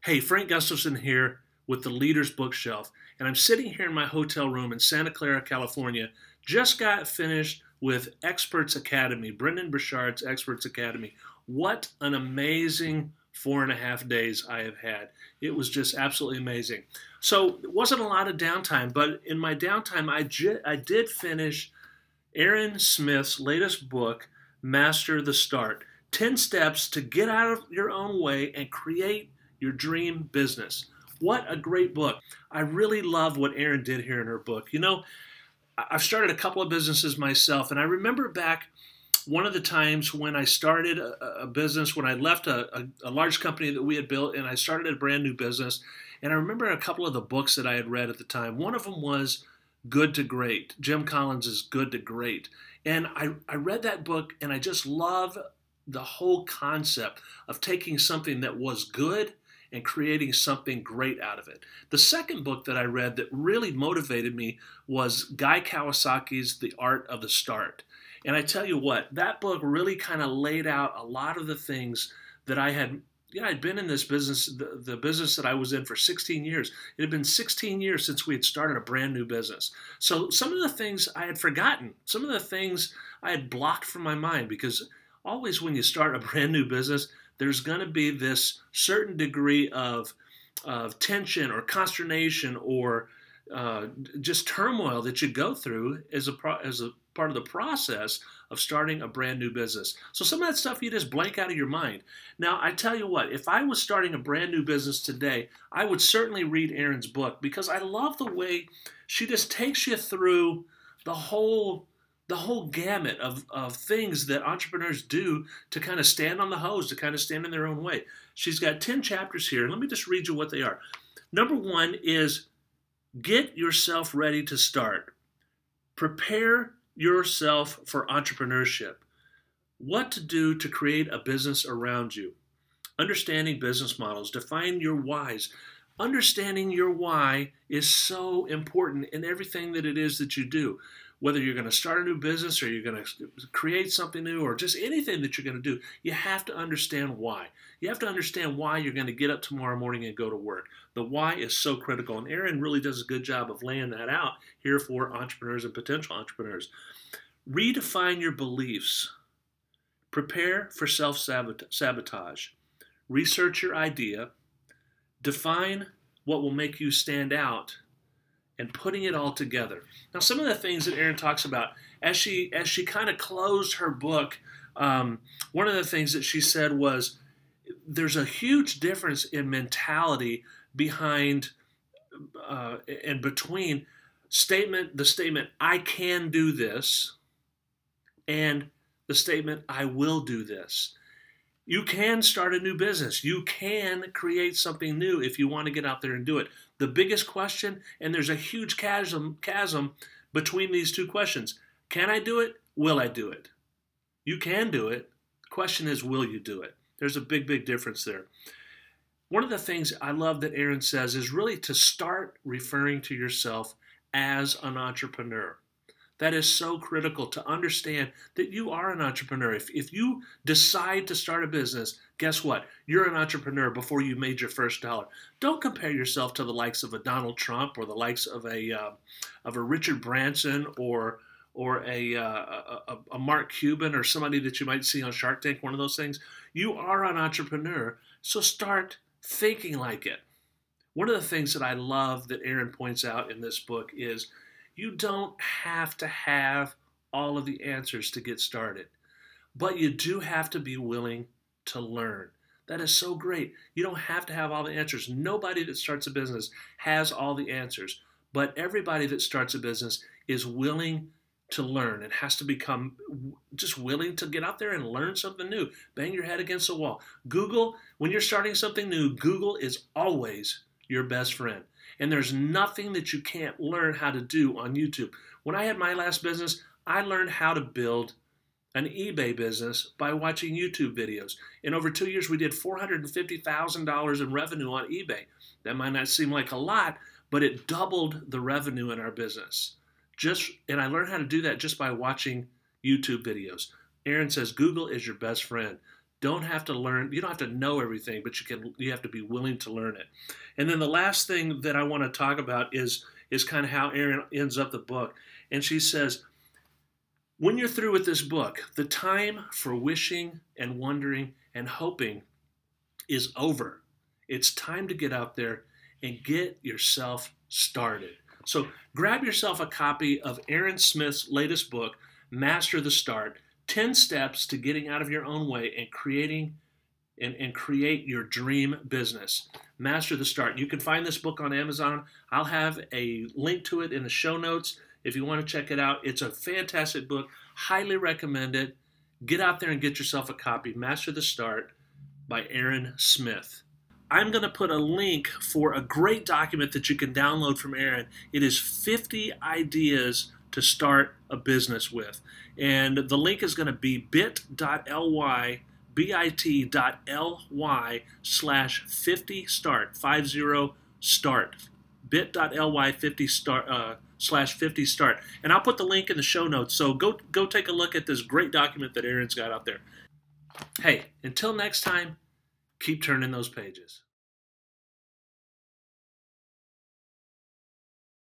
Hey, Frank Gustafson here with the Leaders Bookshelf, and I'm sitting here in my hotel room in Santa Clara, California. Just got finished with Experts Academy, Brendan Burchard's Experts Academy. What an amazing 4.5 days I have had. It was just absolutely amazing. So it wasn't a lot of downtime, but in my downtime, I did finish Erin Smith's latest book, Master the Start. 10 steps to get out of your own way and create your dream business. What a great book. I really love what Erin did here in her book. You know, I've started a couple of businesses myself, and I remember back one of the times when I started a business, when I left a large company that we had built, and I started a brand new business. And I remember a couple of the books that I had read at the time. One of them was Good to Great, Jim Collins' Good to Great. And I read that book, and I just love the whole concept of taking something that was good and creating something great out of it. The second book that I read that really motivated me was Guy Kawasaki's The Art of the Start. And I tell you what, that book really kind of laid out a lot of the things that I'd been in this business, the business that I was in for 16 years. It had been 16 years since we had started a brand new business. So some of the things I had forgotten, some of the things I had blocked from my mind, because always when you start a brand new business, there's going to be this certain degree of tension or consternation or just turmoil that you go through as a part of the process of starting a brand new business. So some of that stuff you just blank out of your mind. Now, I tell you what, if I was starting a brand new business today, I would certainly read Erin's book, because I love the way she just takes you through the whole gamut of things that entrepreneurs do to kind of stand on the hose, to kind of stand in their own way. She's got 10 chapters here, and let me just read you what they are. Number one is get yourself ready to start. Prepare yourself for entrepreneurship. What to do to create a business around you. Understanding business models. Define your whys. Understanding your why is so important in everything that it is that you do. Whether you're going to start a new business or you're going to create something new or just anything that you're going to do, you have to understand why. You have to understand why you're going to get up tomorrow morning and go to work. The why is so critical, and Erin really does a good job of laying that out here for entrepreneurs and potential entrepreneurs. Redefine your beliefs. Prepare for self-sabotage. Research your idea. Define what will make you stand out, and putting it all together. Now, some of the things that Erin talks about as she kind of closed her book, one of the things that she said was there's a huge difference in mentality behind and between the statement I can do this and the statement I will do this. You can start a new business. You can create something new if you want to get out there and do it. The biggest question, and there's a huge chasm between these two questions. Can I do it? Will I do it? You can do it. The question is, will you do it? There's a big, big difference there. One of the things I love that Erin says is really to start referring to yourself as an entrepreneur. That is so critical to understand that you are an entrepreneur. If you decide to start a business, guess what? You're an entrepreneur before you made your first dollar. Don't compare yourself to the likes of a Donald Trump or the likes of a Richard Branson or a Mark Cuban or somebody that you might see on Shark Tank, one of those things. You are an entrepreneur, so start thinking like it. One of the things that I love that Erin points out in this book is you don't have to have all of the answers to get started, but you do have to be willing to learn. That is so great. You don't have to have all the answers. Nobody that starts a business has all the answers, but everybody that starts a business is willing to learn and has to become just willing to get out there and learn something new. Bang your head against the wall. Google, when you're starting something new, Google is always your best friend. And there's nothing that you can't learn how to do on YouTube. When I had my last business, I learned how to build an eBay business by watching YouTube videos. In over 2 years, we did $450,000 in revenue on eBay. That might not seem like a lot, but it doubled the revenue in our business. And I learned how to do that just by watching YouTube videos. Erin says Google is your best friend. don't have to learn, you don't have to know everything, but you have to be willing to learn it. And then the last thing that I want to talk about is kind of how Erin ends up the book. And she says, when you're through with this book, the time for wishing and wondering and hoping is over. It's time to get out there and get yourself started. So grab yourself a copy of Erin Smith's latest book, Master the Start, 10 Steps to Getting Out of Your Own Way and Creating and Create Your Dream Business. Master the Start. You can find this book on Amazon. I'll have a link to it in the show notes if you want to check it out. It's a fantastic book. Highly recommend it. Get out there and get yourself a copy. Master the Start by Erin Smith. I'm going to put a link for a great document that you can download from Erin. It is 50 ideas to start a business with. And the link is going to be bit.ly bit.ly/50start, 50start, bit.ly 50start, and I'll put the link in the show notes. So go take a look at this great document that Erin's got out there. Hey, until next time, keep turning those pages.